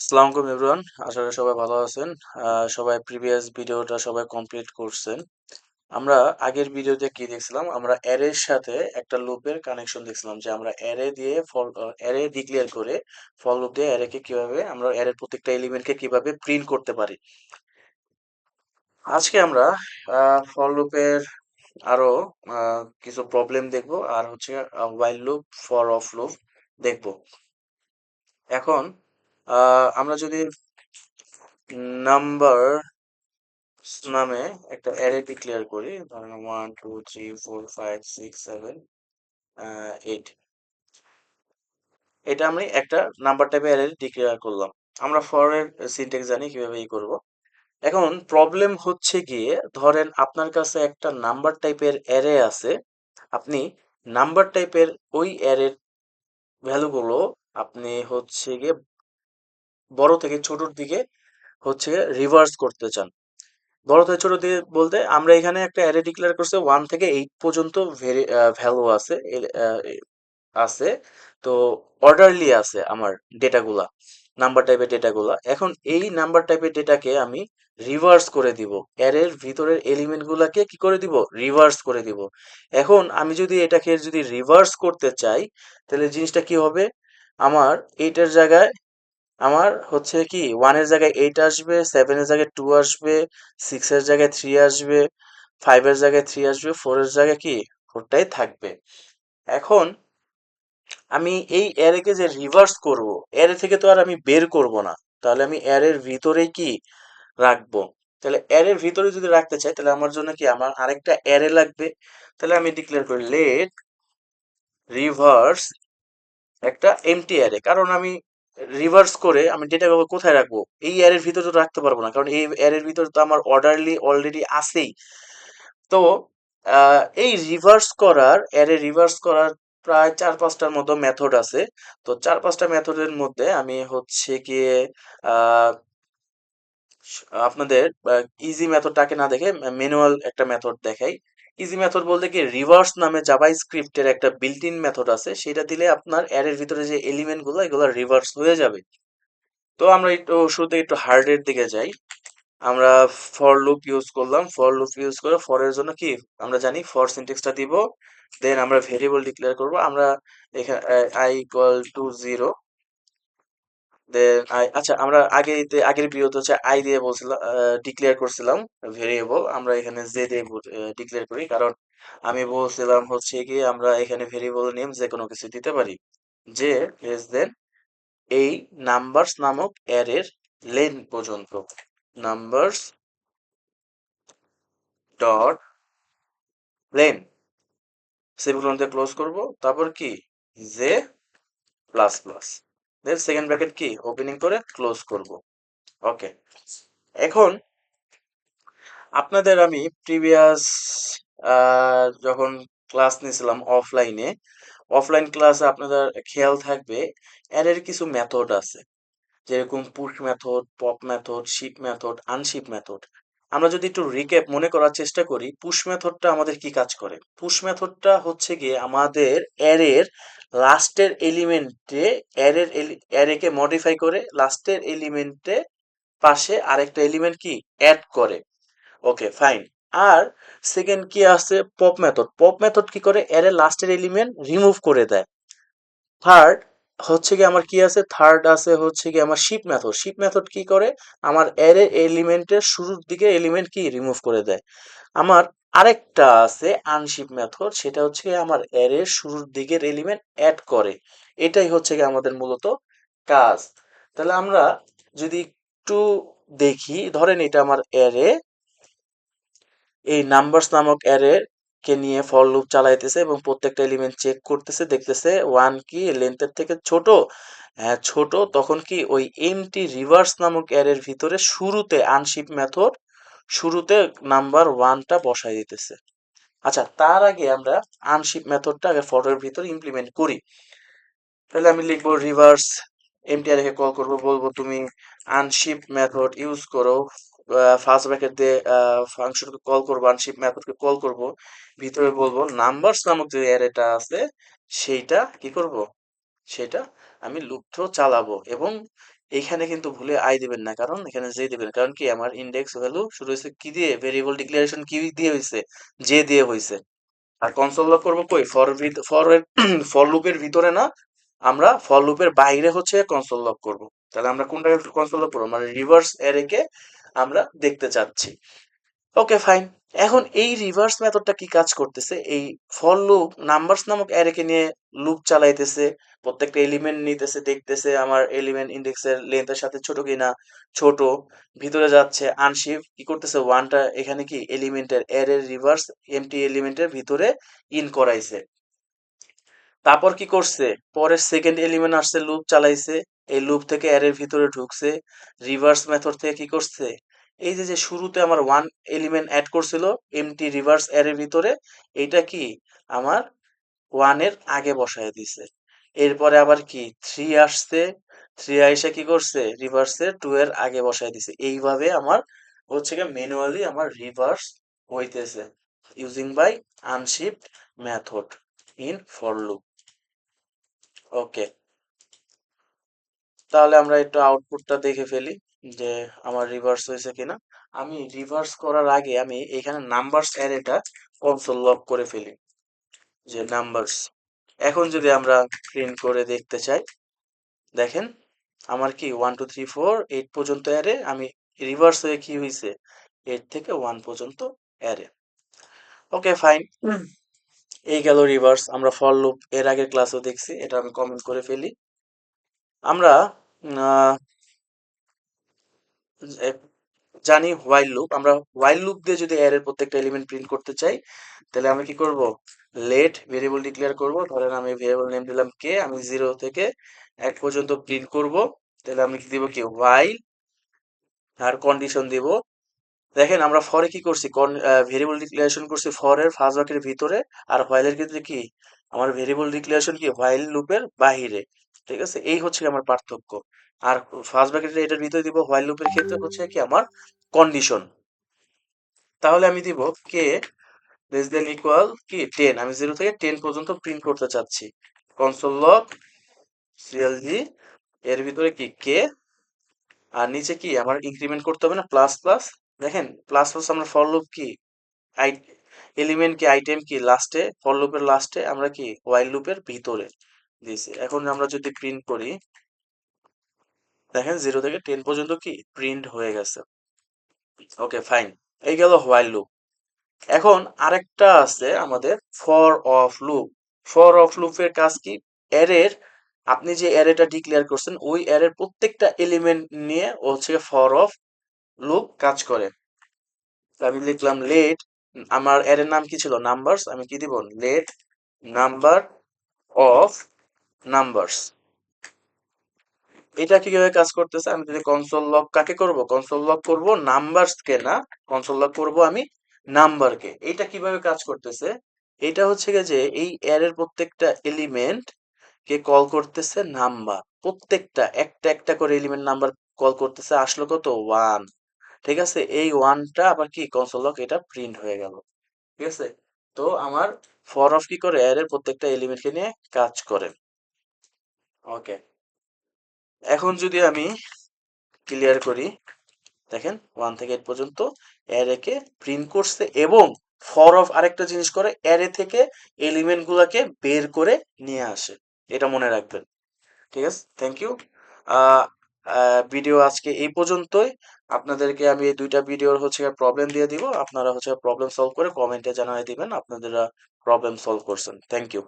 আসসালামু আলাইকুম এভরিওয়ান। আশা করি সবাই ভালো আছেন। সবাই প্রিভিয়াস ভিডিওটা সবাই কমপ্লিট করছেন। আমরা আগের ভিডিওতে কি দেখছিলাম? আমরা অ্যারের সাথে একটা লুপের কানেকশন দেখছিলাম যে আমরা অ্যারে দিয়ে অ্যারে ডিক্লেয়ার করে ফর লুপ দিয়ে অ্যারেকে কিভাবে আমরা অ্যারের প্রত্যেকটা এলিমেন্টকে কিভাবে প্রিন্ট করতে পারি। আজকে আমরা ফর লুপের আরো কিছু প্রবলেম দেখব আর হচ্ছে while loop, for of loop দেখব। এখন আমরা যদি নাম্বার নামে একটা অ্যারে ডিক্লেয়ার করি, ধরেন 1 2 3 4 5 6 7 8। এটা আমি একটা নাম্বার টাইপের অ্যারে ডিক্লেয়ার করলাম। আমরা ফর এর সিনট্যাক্স জানি কিভাবে করব। এখন প্রবলেম হচ্ছে গিয়ে, ধরেন আপনার কাছে একটা নাম্বার টাইপের অ্যারে আছে। আপনি নাম্বার টাইপের ওই অ্যারের ভ্যালুগুলো আপনি হচ্ছে গিয়ে বড় থেকে ছোটর দিকে হচ্ছে রিভার্স করতে চান। বড় থেকে ছোট দিয়ে বলতে আমরা এখানে একটা অ্যারে ডিক্লেয়ার করছে, 1 থেকে 8 পর্যন্ত ভ্যালু আছে আছে। তো অর্ডারলি আছে আমার ডেটাগুলা, নাম্বার টাইপের ডেটাগুলা। এখন এই নাম্বার টাইপের ডেটাকে আমি রিভার্স করে দিব, অ্যারের ভিতরের এলিমেন্ট গুলাকে কি করে দিব, রিভার্স করে দিব। এখন আমি যদি এটাকে যদি রিভার্স করতে চাই, তাহলে জিনিসটা কি হবে? আমার এইটার জায়গায় আমার হচ্ছে কি 1 এর জায়গায় 8 আসবে, 7 এর জায়গায় 2 আসবে, 6 এর জায়গায় 3 আসবে, 5 এর জায়গায় 3 আসবে, 4 এর জায়গায় কি 4টাই থাকবে। এখন আমি এই অ্যারেকে যে রিভার্স করব, অ্যারে থেকে তো আর আমি বের করব না, তাহলে আমি অ্যারের ভিতরেই কি রাখবো। তাহলে অ্যারের ভিতরে যদি রাখতে চাই, তাহলে আমার জন্য কি আমার আরেকটা অ্যারে লাগবে। তাহলে আমি ডিক্লেয়ার করি লেট রিভার্স একটা এমটি অ্যারে। কারণ আমি রিভার্স করে আমি ডেটাগুলো কোথায় রাখবো? এই অ্যারের ভিতরে তো রাখতে পারবো না, কারণ এই অ্যারের ভিতরে তো আমার অর্ডারলি অলরেডি আছেই। তো এই রিভার্স করার, অ্যারে রিভার্স করার প্রায় 4-5টার মতো মেথড আছে। তো 4-5টা মেথডের মধ্যে আমি হচ্ছে গিয়ে আহ, আপনাদের ইজি মেথডটাকে না দেখে ম্যানুয়াল একটা মেথড দেখাই। ইজি মেথড বলতে কি, রিভার্স নামে জাভা স্ক্রিপ্টের একটা বিল্ট ইন মেথড আছে, সেটা দিলে আপনার অ্যারের ভিতরে যে এলিমেন্ট গুলো এগুলো রিভার্স হয়ে যাবে। তো আমরা একটু শুরুতে একটু হার্ডের দিকে যাই। আমরা ফর লুপ ইউজ করলাম, ফর লুপ ইউজ করে ফর এর জন্য কি আমরা জানি ফর সিনট্যাক্সটা দিব। দেন আমরা ভেরিয়েবল ডিক্লেয়ার করব। আমরা এখানে I equal to 0। Then I, আচ্ছা আমরা আগের ভিডিওতে হচ্ছে আই দিয়ে বলছিলাম, ডিক্লেয়ার করছিলাম ভেরিয়েবল। আমরা এখানে জে দিয়ে ডিক্লেয়ার করি, কারণ আমি বলছিলাম হচ্ছে কি আমরা এখানে ভেরিয়েবল নেম যে কোনো কিছু দিতে পারি। যে লেস দেন এই নাম্বারস নামক অ্যারের লেন পর্যন্ত, নাম্বারস ডট লেন, সেমিকোলন দিয়ে ক্লোজ করব। তারপর কি j plus plus, then second bracket কি ওপেনিং করে ক্লোজ করব। ওকে। এখন আপনাদের আমি প্রিভিয়াস যখন ক্লাস নিয়েছিলাম অফলাইনে, অফলাইন ক্লাসে আপনাদের খেয়াল থাকবে অ্যারের কিছু মেথড আছে, যেরকম push method, pop method, shift method, unshift method. আমরা যদি একটু রিক্যাপ মনে করার চেষ্টা করি, পুশ মেথডটা আমাদের কি কাজ করে? পুশ মেথডটা হচ্ছে গিয়ে আমাদের অ্যারের লাস্টের এলিমেন্টে, অ্যারেকে মডিফাই করে লাস্টের এলিমেন্টে পাশে আরেকটা এলিমেন্ট কি অ্যাড করে। Okay fine. আর সেকেন্ড কি আছে? Pop method. পপ মেথড কি করে? অ্যারে লাস্টের এলিমেন্ট রিমুভ করে দেয়। থার্ড হচ্ছে কি আমার কি আছে? থার্ড আছে হচ্ছে কি আমার শিপ মেথড। শিপ মেথড কি করে? আমার অ্যারে এলিমেন্টের শুরুর দিকে এলিমেন্ট কি রিমুভ করে দেয়। আমার আরেকটা আছে আনশিপ মেথড, সেটা হচ্ছে কি আমার অ্যারের শুরুর দিকের এলিমেন্ট অ্যাড করে। এটাই হচ্ছে কি আমাদের মূলত কাজ। তাহলে আমরা যদি একটু দেখি, ধরেন এটা আমার অ্যারে, এই নাম্বারস নামক অ্যারে কে নিয়ে ফর লুপ চালাইতেছে এবং প্রত্যেকটা এলিমেন্ট চেক করতেছে, দেখতেছে ওয়ান কি লেন্থের থেকে ছোট। হ্যাঁ ছোট, তখন কি ওই এমটি রিভার্স নামক অ্যারের ভিতরে শুরুতে আনশিপ মেথড শুরুতে নাম্বার ওয়ানটা বসাই দিতেছে। আচ্ছা, তার আগে আমরা আনশিপ মেথডটা আগে ফর এর ভিতরে ইমপ্লিমেন্ট করি। তাহলে আমি লিখবো রিভার্স এমটিআর কে কল করব, বলবো তুমি আনশিপ মেথড ইউজ করো। ফার্স্ট ব্র্যাকেট দিয়ে ফাংশনকে কল করবো, আনশিপ মেথডকে কল করব। ভিতরে বলবো নাম্বারস নামক যে অ্যারেটা আছে সেইটা কি করব, সেটা আমি লুপ থ্রো চালাবো। এবং এইখানে কিন্তু ভুলে আই দিবেন না, কারণ এখানে জে দিবেন, কারণ কি আমার ইন্ডেক্স ভ্যালু শুরু হয়েছে কি দিয়ে, ভেরিয়েবল ডিক্লারেশন কি দিয়ে হয়েছে, জে দিয়ে হয়েছে। আর কনসোল লক করবো কই, ফর ফর লুপের ভিতরে না, আমরা ফর লুপের বাইরে হচ্ছে কনসোল লক করব। তাহলে আমরা কোনটাকে কনসোল লক করবো, মানে রিভার্স অ্যারেকে আমরা দেখতে চাচ্ছি। Okay fine. এখন এই রিভার্স মেথডটা কি কাজ করতেছে, এই ফর লুপ নাম্বারস নামক অ্যারেকে নিয়ে লুপ চালাইতেছে, প্রত্যেকটা এলিমেন্ট নিতেছে, দেখতেছে আমার এলিমেন্ট ইন্ডেক্সের লেন্থের সাথে ছোট কিনা, ছোট, ভিতরে যাচ্ছে আনশিফট কি করতেছে, ওয়ানটা এখানে কি এলিমেন্টের অ্যারের রিভার্স এমটি এলিমেন্টের ভিতরে ইন করাইছে। তারপর কি করছে, পরের সেকেন্ড এলিমেন্ট আসছে, লুপ চালাইছে, এই লুপ থেকে অ্যারের ভিতরে ঢুকছে, রিভার্স মেথড থেকে কি করছে, এই যে যে শুরুতে আমার ওয়ান এলিমেন্ট অ্যাড করছিল এমটি রিভার্স অ্যারের ভিতরে, এইটা কি আমার ওয়ানের আগে বসায় দিছে। এরপরে আবার কি থ্রি আসছে, থ্রি আইসা কি করছে, রিভার্সে টু এর আগে বসায় দিছে। এইভাবে আমার হচ্ছে গিয়ে ম্যানুয়ালি আমার রিভার্স হইতেছে using by unshift method in for loop. Okay, তাহলে আমরা একটু আউটপুটটা দেখে ফেলি যে আমার রিভার্স হয়েছে কিনা। আমি রিভার্স করার আগে আমি এখানে নাম্বারস অ্যারেটা কনসোল লক করে ফেলি, যে নাম্বারস। এখন যদি আমরা প্রিন্ট করে দেখতে চাই, দেখেন আমার কি 1 2 3 4 8 পর্যন্ত অ্যারে, আমি রিভার্স হয়ে কি হয়েছে, 8 থেকে 1 পর্যন্ত অ্যারে। ওকে ফাইন, এই গেল রিভার্স। আমরা ফর লুপ এর আগের ক্লাসেও দেখছি, এটা আমি কমেন্ট করে ফেলি। আমরা আহ, জানি হোয়াইল লুপ, আমরা হোয়াইল লুপ দিয়ে যদি অ্যারের প্রত্যেকটা এলিমেন্ট প্রিন্ট করতে চাই, তাহলে আমি কি করব, লেট ভেরিয়েবল ডিক্লেয়ার করব। ধরেন আমি ভেরিয়েবল নেম দিলাম কে, আমি 0 থেকে 1 পর্যন্ত প্রিন্ট করব। তাহলে আমি কি দিব, কি হোয়াইল, আর কন্ডিশন দিব। দেখেন আমরা ফরে কি করছি, ভেরিয়েবল ডিক্লারেশন করছি ফরের ফার্স্ট ব্র্যাকেটের ভিতরে, আর হোয়াইলের ক্ষেত্রে কি আমার ভেরিয়েবল ডিক্লারেশন কি হোয়াইল লুপের বাহিরে। ঠিক আছে, এই হচ্ছে কি আমার পার্থক্য। আর ফার্স্ট ব্র্যাকেটের এটার ভিতরে দিব, হোয়াইল লুপের ক্ষেত্রে হচ্ছে কি আমার কন্ডিশন। তাহলে আমি দিব কে লেস দেন ইকুয়াল কি 10, আমি 0 থেকে 10 পর্যন্ত প্রিন্ট করতে চাচ্ছি। কনসোল লগ সিএলজি, এর ভিতরে কি কে, আর নিচে কি আমার ইনক্রিমেন্ট করতে হবে না, প্লাস প্লাস। দেখেন প্লাস প্লাস আমরা ফর লুপ কি আই এলিমেন্ট কি আইটেম কি লাস্টে, ফর লুপের লাস্টে আমরা কি হোয়াইল লুপের ভিতরে দিয়েছি। এখন আমরা যদি প্রিন্ট করি, দেখেন 0 থেকে 10 পর্যন্ত কি প্রিন্ট হয়ে গেছে। ওকে ফাইন, এই গেল হোয়াইল লুপ। এখন আরেকটা আছে আমাদের for of loop. For of লুপের কাজ কি, অ্যারের আপনি যে অ্যারেটা ডিক্লেয়ার করছেন ওই অ্যারের প্রত্যেকটা এলিমেন্ট নিয়ে ও হচ্ছে ফর অফ লুপ কাজ করে। তো আমি লিখলাম লেট, আমার অ্যারের নাম কি ছিল নাম্বারস, আমি কি দিব, লেট নাম্বার অফ নাম্বারস। এটা কিভাবে কাজ করতেছে, আমি যদি কনসোল লগ কাকে করব, কনসোল লগ করব নাম্বারস কে না, কনসোল লগ করব আমি নাম্বারকে। এটা কিভাবে কাজ করতেছে, এটা হচ্ছে গিয়ে যে এই অ্যারের প্রত্যেকটা এলিমেন্ট কে কল করতেছে নাম্বার, প্রত্যেকটা একটা একটা করে এলিমেন্ট নাম্বার কল করতেছে, আসলো কত, ওয়ান। ঠিক আছে, এই ওয়ানটা আবার কি কনসোল লগ এটা প্রিন্ট হয়ে গেল। ঠিক আছে, তো আমার ফর অফ কি করে, অ্যারের প্রত্যেকটা এলিমেন্টকে নিয়ে কাজ করে। ওকে, এখন যদি আমি ক্লিয়ার করি, দেখেন 1 থেকে 8 পর্যন্ত অ্যারেকে প্রিন্ট করছে, এবং ফর অফ আরেকটা জিনিস করে, অ্যারে থেকে এলিমেন্ট গুলাকে বের করে নিয়ে আসে। এটা মনে রাখবেন। ঠিক আছে, থ্যাংক ইউ। ভিডিও আজকে এই পর্যন্তই। আপনাদেরকে আমি এই দুইটা ভিডিওর হচ্ছে প্রবলেম দিয়ে দিব, আপনারা হচ্ছে প্রবলেম সলভ করে কমেন্টে জানিয়ে দিবেন আপনারা প্রবলেম সলভ করছেন। Thank you.